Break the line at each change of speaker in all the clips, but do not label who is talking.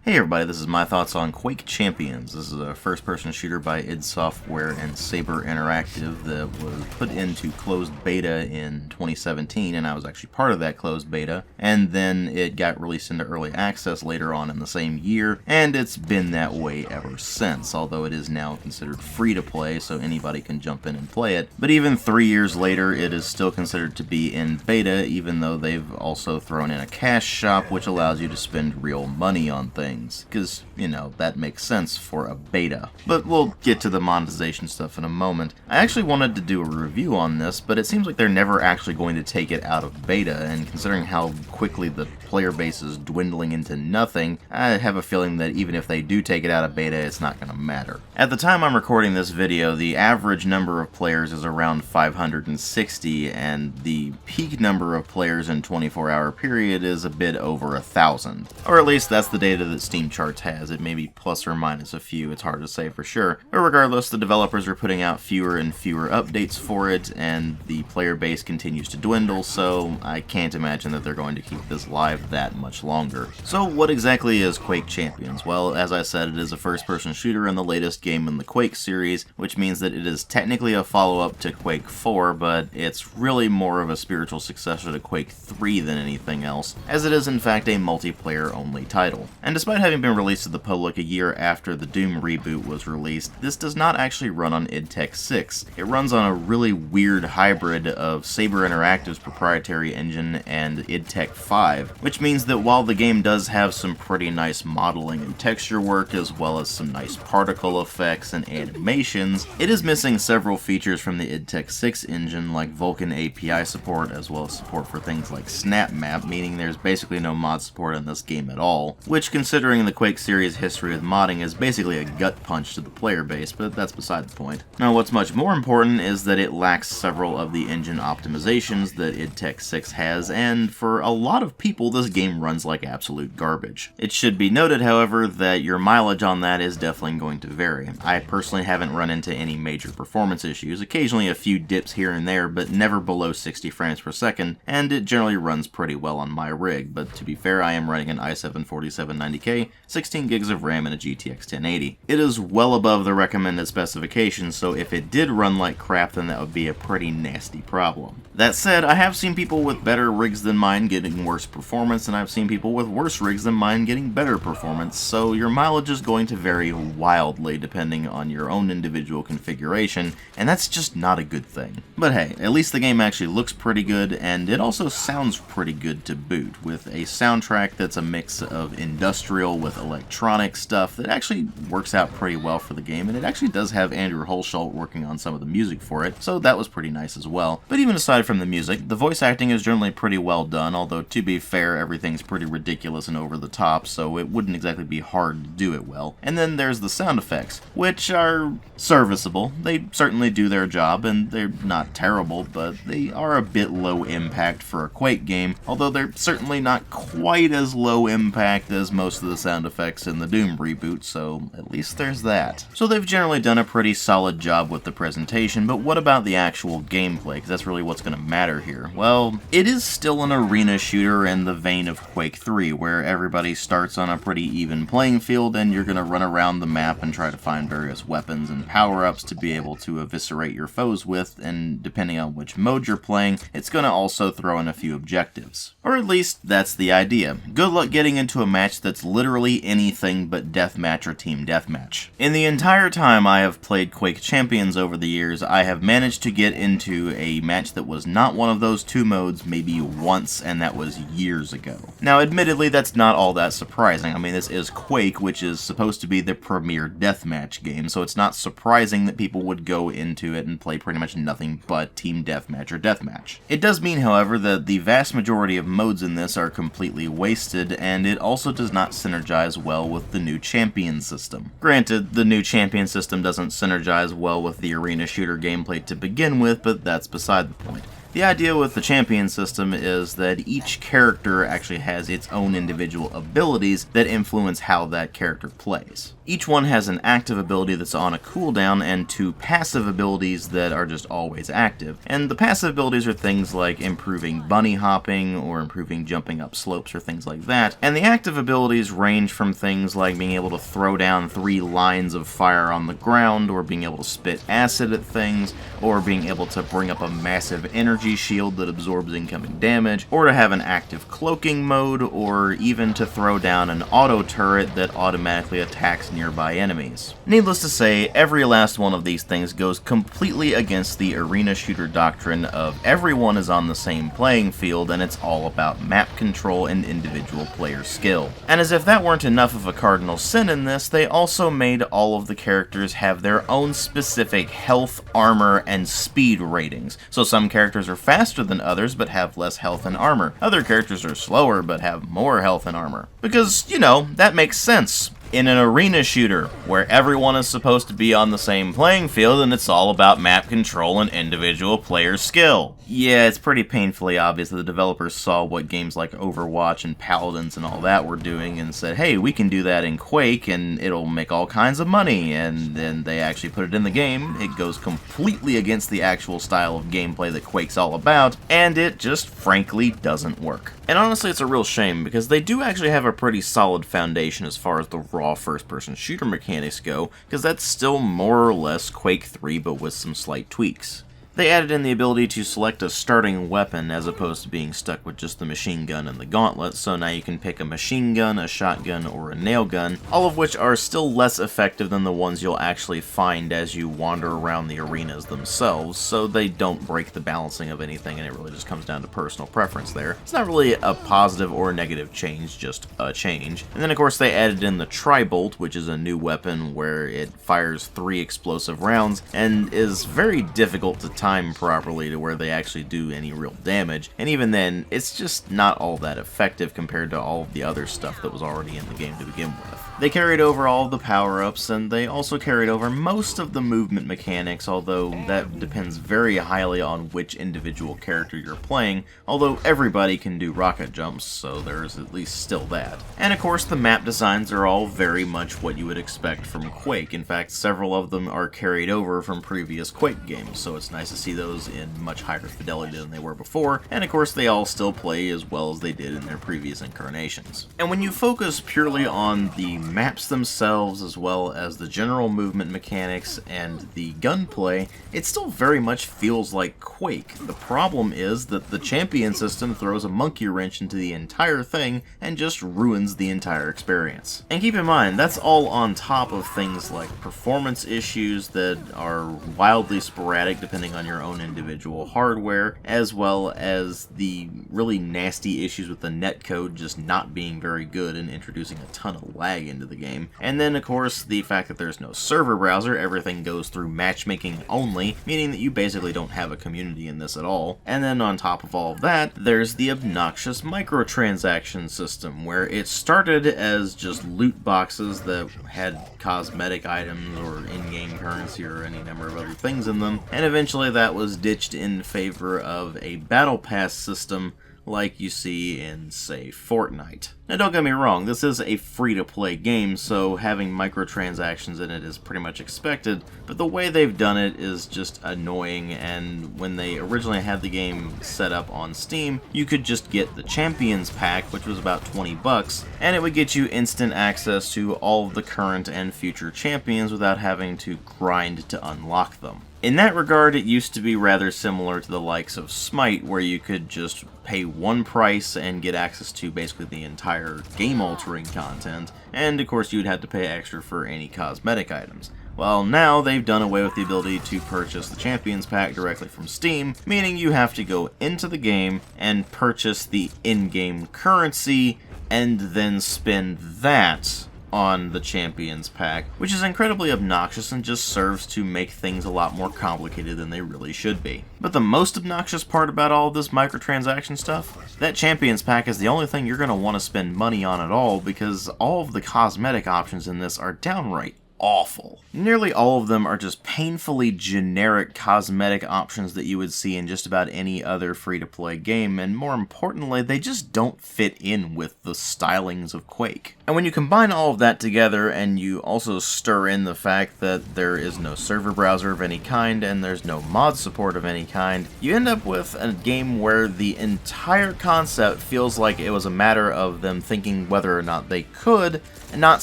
Hey everybody, this is my thoughts on Quake Champions. This is a first-person shooter by id Software and Saber Interactive that was put into closed beta in 2017, and I was actually part of that closed beta, and then it got released into early access later on in the same year, and it's been that way ever since, although it is now considered free to play, so anybody can jump in and play it. But even 3 years later, it is still considered to be in beta, even though they've also thrown in a cash shop, which allows you to spend real money on things. Because, you know, that makes sense for a beta. But we'll get to the monetization stuff in a moment. I actually wanted to do a review on this, but it seems like they're never actually going to take it out of beta, and considering how quickly the player base is dwindling into nothing, I have a feeling that even if they do take it out of beta, it's not going to matter. At the time I'm recording this video, the average number of players is around 560, and the peak number of players in 24-hour period is a bit over 1,000. Or at least that's the data that Steam Charts has. It may be plus or minus a few, it's hard to say for sure. But regardless, the developers are putting out fewer and fewer updates for it, and the player base continues to dwindle, so I can't imagine that they're going to keep this live that much longer. So what exactly is Quake Champions? Well, as I said, it is a first-person shooter and the latest game in the Quake series, which means that it is technically a follow-up to Quake 4, but it's really more of a spiritual successor to Quake 3 than anything else, as it is in fact a multiplayer-only title. And despite having been released to the public a year after the Doom reboot was released, this does not actually run on id Tech 6. It runs on a really weird hybrid of Saber Interactive's proprietary engine and id Tech 5, which means that while the game does have some pretty nice modeling and texture work, as well as some nice particle effects and animations, it is missing several features from the id Tech 6 engine, like Vulkan API support, as well as support for things like Snap Map, meaning there's basically no mod support in this game at all, which, considering the Quake series history with modding, is basically a gut punch to the player base, but that's beside the point. Now, what's much more important is that it lacks several of the engine optimizations that id Tech 6 has, and for a lot of people, this game runs like absolute garbage. It should be noted, however, that your mileage on that is definitely going to vary. I personally haven't run into any major performance issues, occasionally a few dips here and there, but never below 60 frames per second, and it generally runs pretty well on my rig, but to be fair, I am running an i7-4790K, 16 gigs of RAM, and a GTX 1080. It is well above the recommended specifications, so if it did run like crap, then that would be a pretty nasty problem. That said, I have seen people with better rigs than mine getting worse performance, and I've seen people with worse rigs than mine getting better performance, so your mileage is going to vary wildly depending on your own individual configuration, and that's just not a good thing. But hey, at least the game actually looks pretty good, and it also sounds pretty good to boot, with a soundtrack that's a mix of industrial with electronic stuff that actually works out pretty well for the game, and it actually does have Andrew Hulshult working on some of the music for it, so that was pretty nice as well. But even aside from the music, the voice acting is generally pretty well done, although to be fair, everything's pretty ridiculous and over the top, so it wouldn't exactly be hard to do it well. And then there's the sound effects, which are serviceable. They certainly do their job, and they're not terrible, but they are a bit low impact for a Quake game, although they're certainly not quite as low impact as most of the sound effects in the Doom reboot, so at least there's that. So they've generally done a pretty solid job with the presentation, but what about the actual gameplay, because that's really what's going to matter here. Well, it is still an arena shooter in the vein of Quake 3, where everybody starts on a pretty even playing field, and you're going to run around the map and try to find various weapons and power-ups to be able to eviscerate your foes with, and depending on which mode you're playing, it's going to also throw in a few objectives. Or at least, that's the idea. Good luck getting into a match that's literally anything but deathmatch or team deathmatch. In the entire time I have played Quake Champions over the years, I have managed to get into a match that was not one of those two modes maybe once, and that was years ago. Now, admittedly, that's not all that surprising. I mean, this is Quake, which is supposed to be the premier deathmatch game, so it's not surprising that people would go into it and play pretty much nothing but team deathmatch or deathmatch. It does mean, however, that the vast majority of modes in this are completely wasted, and it also does not synergize well with the new champion system. Granted, the new champion system doesn't synergize well with the arena shooter gameplay to begin with, but that's beside the point. The idea with the champion system is that each character actually has its own individual abilities that influence how that character plays. Each one has an active ability that's on a cooldown and 2 passive abilities that are just always active. And the passive abilities are things like improving bunny hopping or improving jumping up slopes or things like that. And the active abilities range from things like being able to throw down 3 lines of fire on the ground, or being able to spit acid at things, or being able to bring up a massive energy shield that absorbs incoming damage, or to have an active cloaking mode, or even to throw down an auto turret that automatically attacks nearby enemies. Needless to say, every last one of these things goes completely against the arena shooter doctrine of everyone is on the same playing field and it's all about map control and individual player skill. And as if that weren't enough of a cardinal sin in this, they also made all of the characters have their own specific health, armor, and speed ratings. So some characters are faster than others but have less health and armor. Other characters are slower but have more health and armor. Because, you know, that makes sense. In an arena shooter, where everyone is supposed to be on the same playing field and it's all about map control and individual player skill. Yeah, it's pretty painfully obvious that the developers saw what games like Overwatch and Paladins and all that were doing and said, hey, we can do that in Quake and it'll make all kinds of money, and then they actually put it in the game. It goes completely against the actual style of gameplay that Quake's all about, and it just frankly doesn't work. And honestly, it's a real shame, because they do actually have a pretty solid foundation as far as the raw first-person shooter mechanics go, because that's still more or less Quake 3 but with some slight tweaks. They added in the ability to select a starting weapon as opposed to being stuck with just the machine gun and the gauntlet, so now you can pick a machine gun, a shotgun, or a nail gun, all of which are still less effective than the ones you'll actually find as you wander around the arenas themselves, so they don't break the balancing of anything, and it really just comes down to personal preference there. It's not really a positive or negative change, just a change. And then of course they added in the Tri-Bolt, which is a new weapon where it fires 3 explosive rounds and is very difficult to time properly to where they actually do any real damage, and even then it's just not all that effective compared to all of the other stuff that was already in the game to begin with. They carried over all of the power-ups, and they also carried over most of the movement mechanics, although that depends very highly on which individual character you're playing, although everybody can do rocket jumps, so there's at least still that. And of course the map designs are all very much what you would expect from Quake. In fact, several of them are carried over from previous Quake games, so it's nice to see those in much higher fidelity than they were before, and of course they all still play as well as they did in their previous incarnations. And when you focus purely on the maps themselves as well as the general movement mechanics and the gunplay, it still very much feels like Quake. The problem is that the champion system throws a monkey wrench into the entire thing and just ruins the entire experience. And keep in mind, that's all on top of things like performance issues that are wildly sporadic depending on your own individual hardware, as well as the really nasty issues with the netcode just not being very good and introducing a ton of lag into the game. And then of course the fact that there's no server browser, everything goes through matchmaking only, meaning that you basically don't have a community in this at all. And then on top of all of that, there's the obnoxious microtransaction system, where it started as just loot boxes that had cosmetic items or in-game currency or any number of other things in them, and eventually that was ditched in favor of a battle pass system like you see in, say, Fortnite. Now don't get me wrong, this is a free-to-play game, so having microtransactions in it is pretty much expected, but the way they've done it is just annoying, and when they originally had the game set up on Steam, you could just get the Champions pack, which was about 20 bucks, and it would get you instant access to all of the current and future champions without having to grind to unlock them. In that regard, it used to be rather similar to the likes of Smite, where you could just pay one price and get access to basically the entire game-altering content, and of course you'd have to pay extra for any cosmetic items. Well, now they've done away with the ability to purchase the Champions Pack directly from Steam, meaning you have to go into the game and purchase the in-game currency, and then spend that on the Champions Pack, which is incredibly obnoxious and just serves to make things a lot more complicated than they really should be. But the most obnoxious part about all of this microtransaction stuff, that Champions Pack is the only thing you're going to want to spend money on at all, because all of the cosmetic options in this are downright awful. Nearly all of them are just painfully generic cosmetic options that you would see in just about any other free-to-play game, and more importantly, they just don't fit in with the stylings of Quake. And when you combine all of that together, and you also stir in the fact that there is no server browser of any kind, and there's no mod support of any kind, you end up with a game where the entire concept feels like it was a matter of them thinking whether or not they could, and not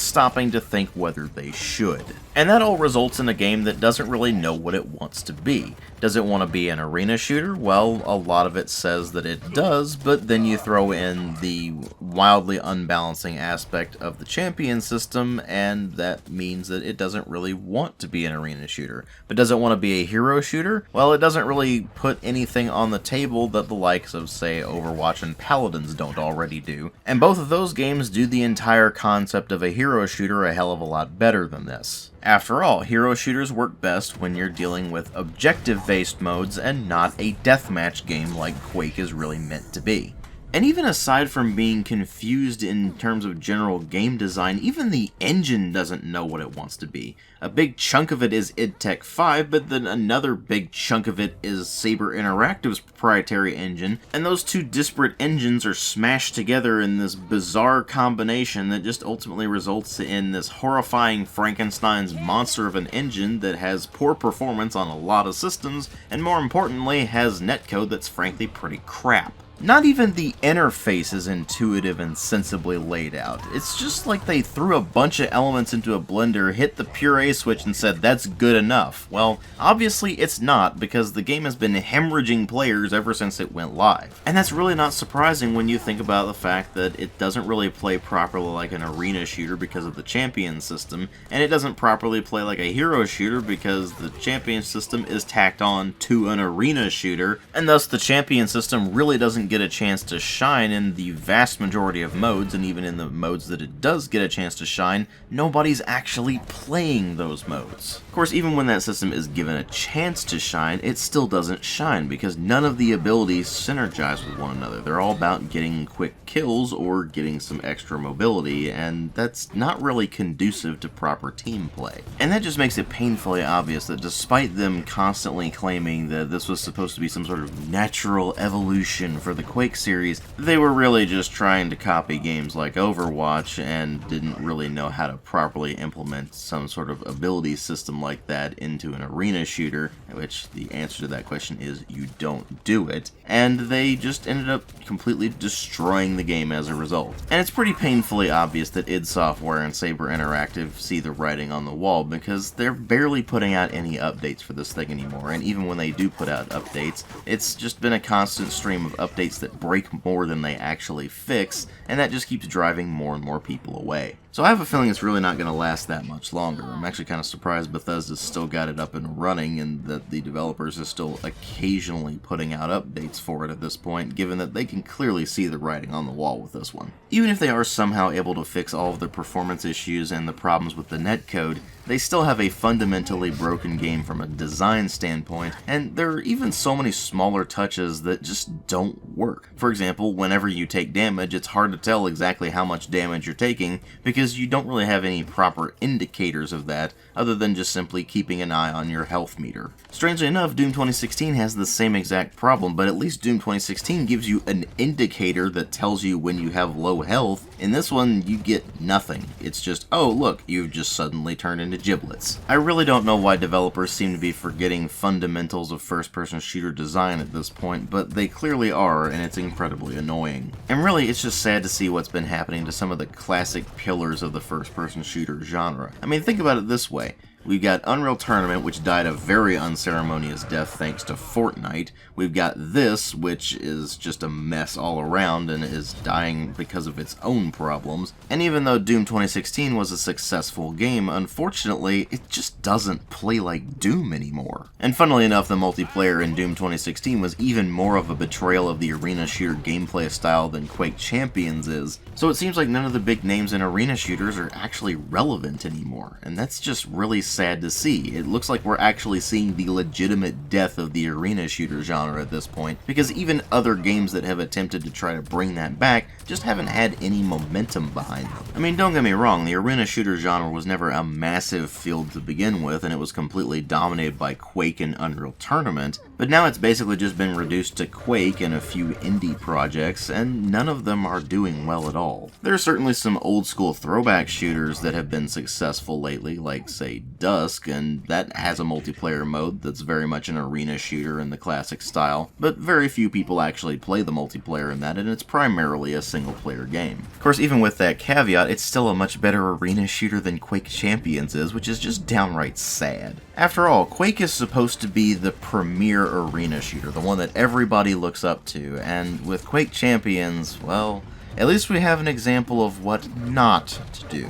stopping to think whether they should. And that all results in a game that doesn't really know what it wants to be. Does it want to be an arena shooter? Well, a lot of it says that it does, but then you throw in the wildly unbalancing aspect of the champion system, and that means that it doesn't really want to be an arena shooter. But does it want to be a hero shooter? Well, it doesn't really put anything on the table that the likes of, say, Overwatch and Paladins don't already do. And both of those games do the entire concept of a hero shooter a hell of a lot better than this. After all, hero shooters work best when you're dealing with objective-based modes and not a deathmatch game like Quake is really meant to be. And even aside from being confused in terms of general game design, even the engine doesn't know what it wants to be. A big chunk of it is id Tech 5, but then another big chunk of it is Saber Interactive's proprietary engine, and those two disparate engines are smashed together in this bizarre combination that just ultimately results in this horrifying Frankenstein's monster of an engine that has poor performance on a lot of systems, and more importantly, has netcode that's frankly pretty crap. Not even the interface is intuitive and sensibly laid out. It's just like they threw a bunch of elements into a blender, hit the puree switch, and said, that's good enough. Well, obviously it's not, because the game has been hemorrhaging players ever since it went live. And that's really not surprising when you think about the fact that it doesn't really play properly like an arena shooter because of the champion system, and it doesn't properly play like a hero shooter because the champion system is tacked on to an arena shooter, and thus the champion system really doesn't get a chance to shine in the vast majority of modes, and even in the modes that it does get a chance to shine, nobody's actually playing those modes. Of course, even when that system is given a chance to shine, it still doesn't shine, because none of the abilities synergize with one another. They're all about getting quick kills or getting some extra mobility, and that's not really conducive to proper team play. And that just makes it painfully obvious that despite them constantly claiming that this was supposed to be some sort of natural evolution for the Quake series, they were really just trying to copy games like Overwatch and didn't really know how to properly implement some sort of ability system like that into an arena shooter, which the answer to that question is you don't do it, and they just ended up completely destroying the game as a result. And it's pretty painfully obvious that id Software and Saber Interactive see the writing on the wall, because they're barely putting out any updates for this thing anymore, and even when they do put out updates, it's just been a constant stream of updates that break more than they actually fix, and that just keeps driving more and more people away. So I have a feeling it's really not going to last that much longer. I'm actually kind of surprised Bethesda's still got it up and running, and that the developers are still occasionally putting out updates for it at this point, given that they can clearly see the writing on the wall with this one. Even if they are somehow able to fix all of the performance issues and the problems with the netcode, they still have a fundamentally broken game from a design standpoint, and there are even so many smaller touches that just don't work. For example, whenever you take damage, it's hard to tell exactly how much damage you're taking, because you don't really have any proper indicators of that, other than just simply keeping an eye on your health meter. Strangely enough, Doom 2016 has the same exact problem, but at least Doom 2016 gives you an indicator that tells you when you have low health. In this one, you get nothing. It's just, oh look, you've just suddenly turned into giblets. I really don't know why developers seem to be forgetting fundamentals of first-person shooter design at this point, but they clearly are, and it's incredibly annoying. And really, it's just sad to see what's been happening to some of the classic pillars of the first-person shooter genre. I mean, think about it this way. We've got Unreal Tournament, which died a very unceremonious death thanks to Fortnite. We've got this, which is just a mess all around and is dying because of its own problems. And even though Doom 2016 was a successful game, unfortunately, it just doesn't play like Doom anymore. And funnily enough, the multiplayer in Doom 2016 was even more of a betrayal of the arena shooter gameplay style than Quake Champions is. So it seems like none of the big names in arena shooters are actually relevant anymore, and that's just really sad to see. It looks like we're actually seeing the legitimate death of the arena shooter genre at this point, because even other games that have attempted to try to bring that back just haven't had any momentum behind them. I mean, don't get me wrong, the arena shooter genre was never a massive field to begin with, and it was completely dominated by Quake and Unreal Tournament, but now it's basically just been reduced to Quake and a few indie projects, and none of them are doing well at all. There are certainly some old school throwback shooters that have been successful lately, like say Dusk, and that has a multiplayer mode that's very much an arena shooter in the classic style, but very few people actually play the multiplayer in that, and it's primarily a single player game. Of course, even with that caveat, it's still a much better arena shooter than Quake Champions is, which is just downright sad. After all, Quake is supposed to be the premier arena shooter, the one that everybody looks up to, and with Quake Champions, well, at least we have an example of what not to do.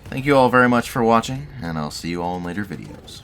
Thank you all very much for watching, and I'll see you all in later videos.